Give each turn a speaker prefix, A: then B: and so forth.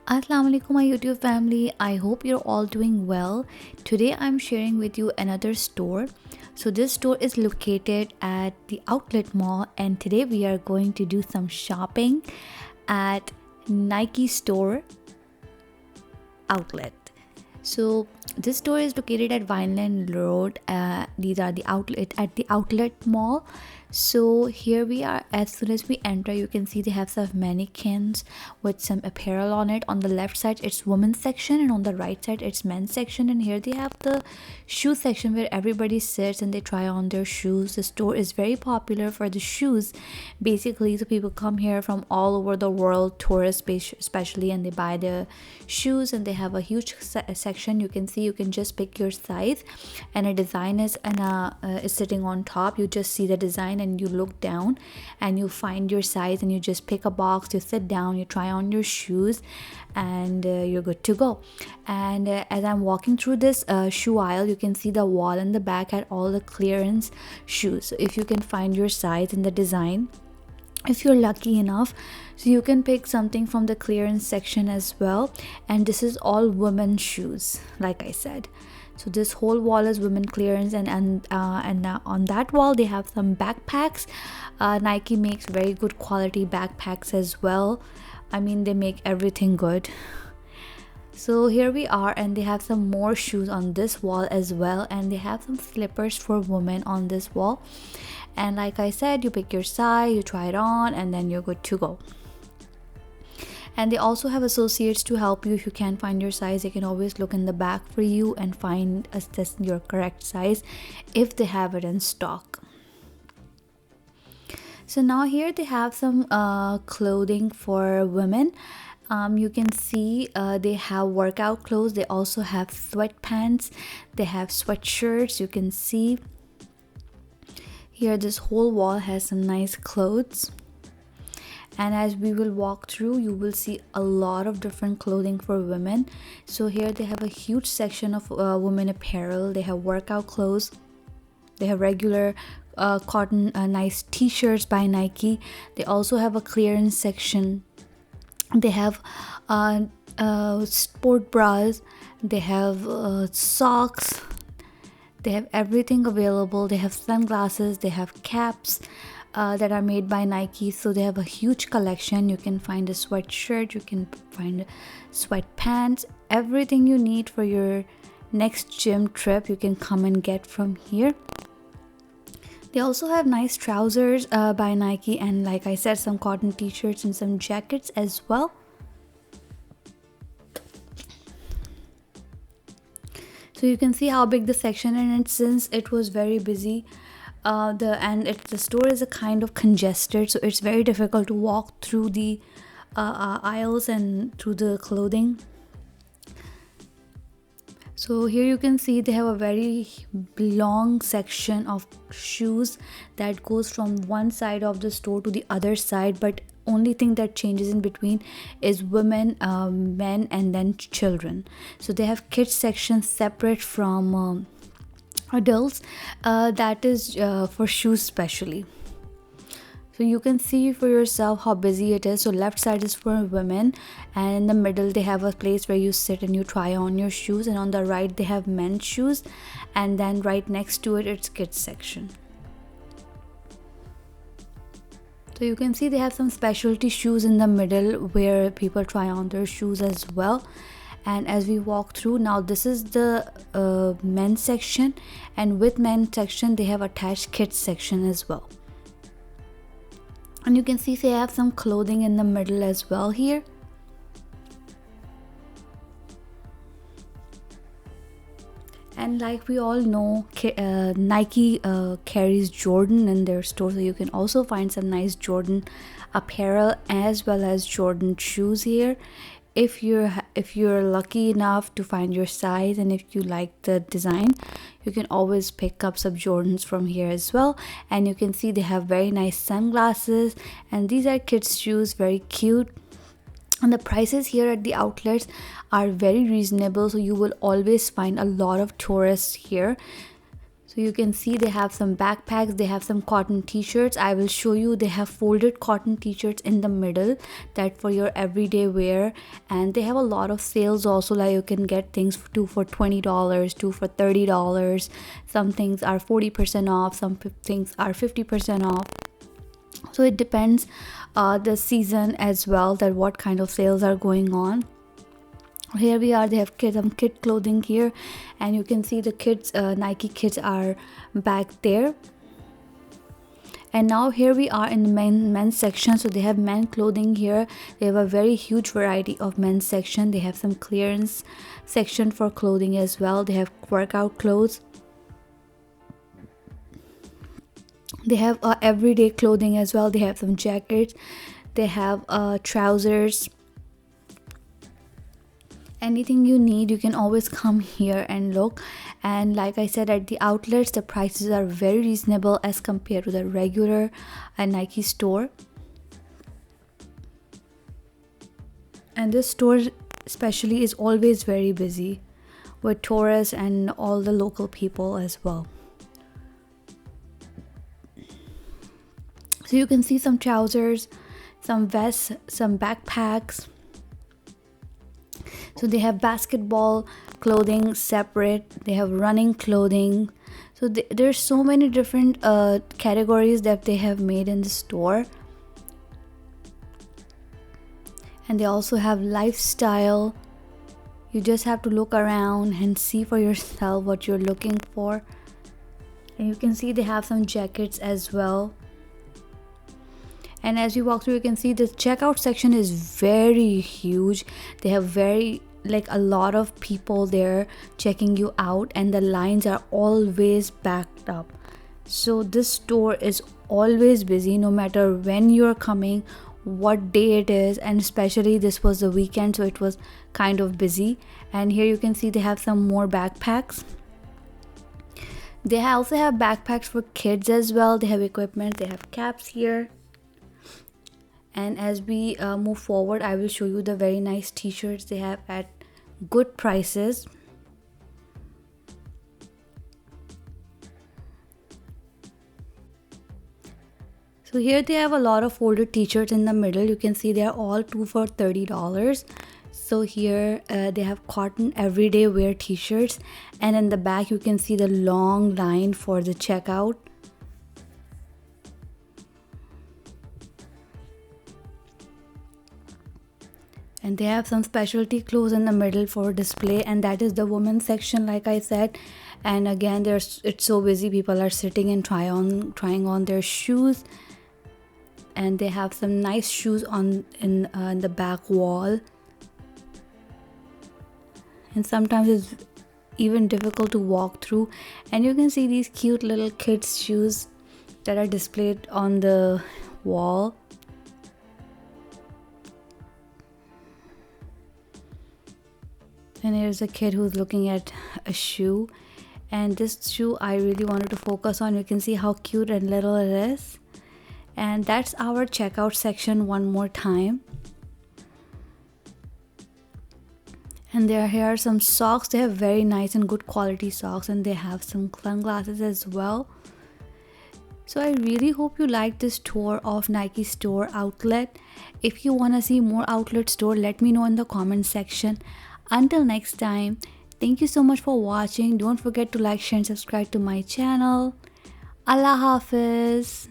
A: Assalamu alaikum my YouTube family. I hope you're all doing well. Today I'm sharing with you another store. So this store is located at the outlet mall, and today we are going to do some shopping at Nike store outlet. So this store is located at Vineland Road. These are the outlet at the outlet mall. So here we are. As soon as we enter, you can see they have some mannequins with some apparel on it. On the left side it's women's section, and on the right side it's men's section. And here they have the shoe section where everybody sits and they try on their shoes. The store is very popular for the shoes basically, so people come here from all over the world, tourists especially, and they buy the shoes. And they have a huge section. You can see you can just pick your size, and a design is sitting on top. You just see the design and you look down and you find your size, and you just pick a box, you sit down, you try on your shoes, and you're good to go. And as I'm walking through this shoe aisle, you can see the wall in the back at all the clearance shoes. So if you can find your size and the design, if you're lucky enough, so you can pick something from the clearance section as well. And this is all women's shoes, like I said. So this whole wall is women clearance, and on that wall they have some backpacks. Nike makes very good quality backpacks as well. I mean, they make everything good. So here we are, and they have some more shoes on this wall as well, and they have some slippers for women on this wall. And like I said, you pick your size, you try it on, and then you're good to go. And they also have associates to help you. If you can't find your size, they can always look in the back for you and find your correct size if they have it in stock. So now here they have some clothing for women. You can see they have workout clothes. They also have sweatpants. They have sweatshirts. You can see here this whole wall has some nice clothes. And as we will walk through, you will see a lot of different clothing for women. So here they have a huge section of women apparel. They have workout clothes. They have regular cotton nice t-shirts by Nike. They also have a clearance section. They have sport bras. They have socks. They have everything available. They have sunglasses. They have caps that are made by Nike. So they have a huge collection. You can find a sweatshirt, you can find sweatpants, everything you need for your next gym trip you can come and get from here. They also have nice trousers by Nike, and like I said, some cotton t-shirts and some jackets as well. So you can see how big the section is, and since it was very busy, the store is a kind of congested, so it's very difficult to walk through the aisles and through the clothing. So here you can see they have a very long section of shoes that goes from one side of the store to the other side, but only thing that changes in between is women, men, and then children. So they have kids section separate from adults, that is for shoes specially. So you can see for yourself how busy it is. So left side is for women, and in the middle they have a place where you sit and you try on your shoes, and on the right they have men's shoes, and then right next to it it's kids section. So you can see they have some specialty shoes in the middle where people try on their shoes as well. And as we walk through now, this is the men's section, and with men's section they have attached kids section as well. And you can see they have some clothing in the middle as well here. And like we all know, Nike carries Jordan in their store, so you can also find some nice Jordan apparel as well as Jordan shoes here. If you're lucky enough to find your size, and if you like the design, you can always pick up some Jordans from here as well. And you can see they have very nice sunglasses, and these are kids shoes, very cute. And the prices here at the outlets are very reasonable, so you will always find a lot of tourists here. So So you can see they have some backpacks, they have some cotton t-shirts. I will show you, they have folded cotton t-shirts in the middle that for your everyday wear. And they have a lot of sales also, like you can get things two for $20, two for $30. Some things are 40% off, some things are 50% off. So it depends the season as well, that what kind of sales are going on. Here we are, they have some kid clothing here, and you can see the kids Nike kids are back there. And now here we are in the men's section. So they have men clothing here. They have a very huge variety of men's section. They have some clearance section for clothing as well. They have workout clothes. They have everyday clothing as well. They have some jackets, they have trousers. Anything you need, you can always come here and look. And like I said, at the outlets the prices are very reasonable as compared to the regular Nike store. And this store especially is always very busy with tourists and all the local people as well. So you can see some trousers, some vests, some backpacks. So they have basketball clothing separate, they have running clothing. So there's so many different categories that they have made in the store. And they also have lifestyle. You just have to look around and see for yourself what you're looking for. And you can see they have some jackets as well. And as you walk through, you can see the checkout section is very huge. They have a lot of people there checking you out, and the lines are always backed up. So this store is always busy, no matter when you're coming, what day it is, and especially this was the weekend, so it was kind of busy. And here you can see they have some more backpacks. They also have backpacks for kids as well. They have equipment, they have caps here. And as we move forward, I will show you the very nice t-shirts they have at good prices. So here they have a lot of folded t-shirts in the middle. You can see they are all two for $30. So here they have cotton everyday wear t-shirts, and in the back you can see the long line for the checkout. And they have some specialty clothes in the middle for display, and that is the women's section, like I said. And again, it's so busy, people are sitting and trying on their shoes. And they have some nice shoes in the back wall. And sometimes it's even difficult to walk through. And you can see these cute little kids shoes that are displayed on the wall. And here's a kid who's looking at a shoe, and this shoe I really wanted to focus on. You can see how cute and little it is. And that's our checkout section one more time. And here are some socks. They have very nice and good quality socks, and they have some sunglasses as well. So I really hope you liked this tour of Nike store outlet. If you want to see more outlet store, let me know in the comment section. Until next time, thank you so much for watching. Don't forget to like, share and subscribe to my channel. Allah Hafiz.